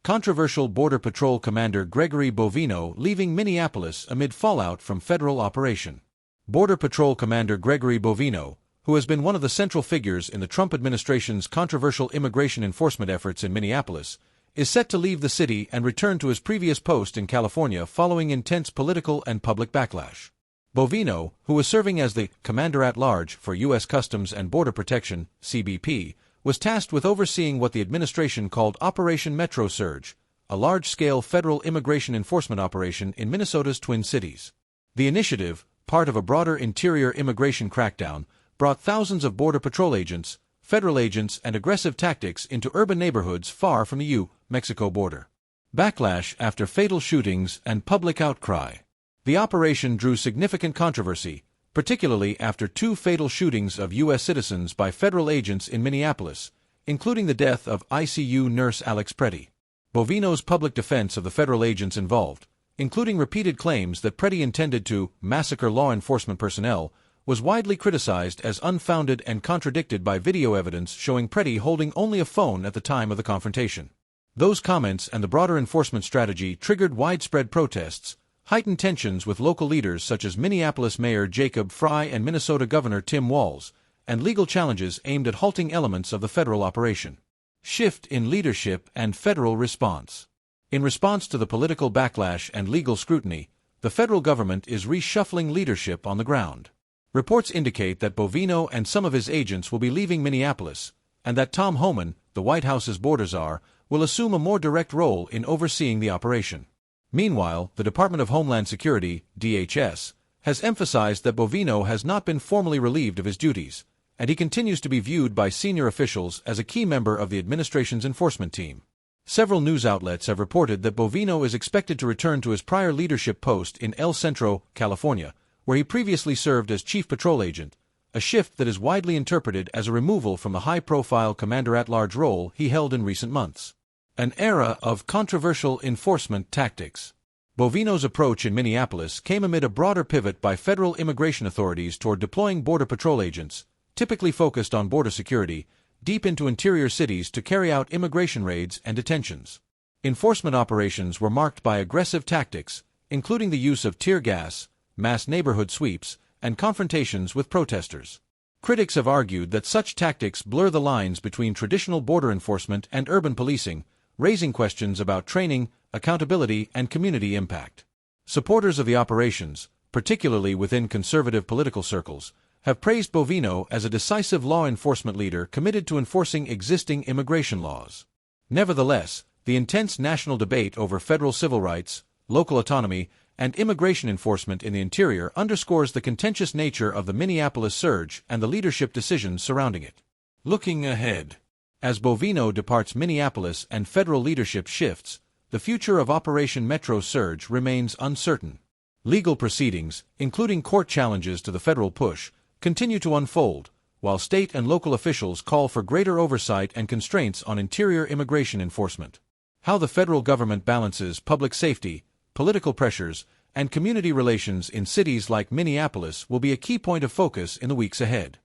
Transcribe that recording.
controversial Border Patrol Commander Gregory Bovino leaving Minneapolis amid fallout from federal operation. Border Patrol Commander Gregory Bovino, who has been one of the central figures in the Trump administration's controversial immigration enforcement efforts in Minneapolis, is set to leave the city and return to his previous post in California following intense political and public backlash. Bovino, who was serving as the Commander-at-Large for U.S. Customs and Border Protection, CBP, was tasked with overseeing what the administration called Operation Metro Surge, a large-scale federal immigration enforcement operation in Minnesota's Twin Cities. The initiative, part of a broader interior immigration crackdown, brought thousands of Border Patrol agents, federal agents, and aggressive tactics into urban neighborhoods far from the U.S.-Mexico border. Backlash after fatal shootings and public outcry. The operation drew significant controversy, particularly after 2 fatal shootings of U.S. citizens by federal agents in Minneapolis, including the death of ICU nurse Alex Preddy. Bovino's public defense of the federal agents involved, including repeated claims that Preddy intended to massacre law enforcement personnel, was widely criticized as unfounded and contradicted by video evidence showing Preddy holding only a phone at the time of the confrontation. Those comments and the broader enforcement strategy triggered widespread protests, heightened tensions with local leaders such as Minneapolis Mayor Jacob Frey and Minnesota Governor Tim Walz, and legal challenges aimed at halting elements of the federal operation. Shift in leadership and federal response. In response to the political backlash and legal scrutiny, the federal government is reshuffling leadership on the ground. Reports indicate that Bovino and some of his agents will be leaving Minneapolis, and that Tom Homan, the White House's border czar, will assume a more direct role in overseeing the operation. Meanwhile, the Department of Homeland Security, DHS, has emphasized that Bovino has not been formally relieved of his duties, and he continues to be viewed by senior officials as a key member of the administration's enforcement team. Several news outlets have reported that Bovino is expected to return to his prior leadership post in El Centro, California, where he previously served as chief patrol agent, a shift that is widely interpreted as a removal from the high-profile commander-at-large role he held in recent months. An era of controversial enforcement tactics. Bovino's approach in Minneapolis came amid a broader pivot by federal immigration authorities toward deploying Border Patrol agents, typically focused on border security, deep into interior cities to carry out immigration raids and detentions. Enforcement operations were marked by aggressive tactics, including the use of tear gas, mass neighborhood sweeps, and confrontations with protesters. Critics have argued that such tactics blur the lines between traditional border enforcement and urban policing, raising questions about training, accountability, and community impact. Supporters of the operations, particularly within conservative political circles, have praised Bovino as a decisive law enforcement leader committed to enforcing existing immigration laws. Nevertheless, the intense national debate over federal civil rights, local autonomy, and immigration enforcement in the interior underscores the contentious nature of the Minneapolis surge and the leadership decisions surrounding it. Looking ahead. As Bovino departs Minneapolis and federal leadership shifts, the future of Operation Metro Surge remains uncertain. Legal proceedings, including court challenges to the federal push, continue to unfold, while state and local officials call for greater oversight and constraints on interior immigration enforcement. How the federal government balances public safety, political pressures, and community relations in cities like Minneapolis will be a key point of focus in the weeks ahead.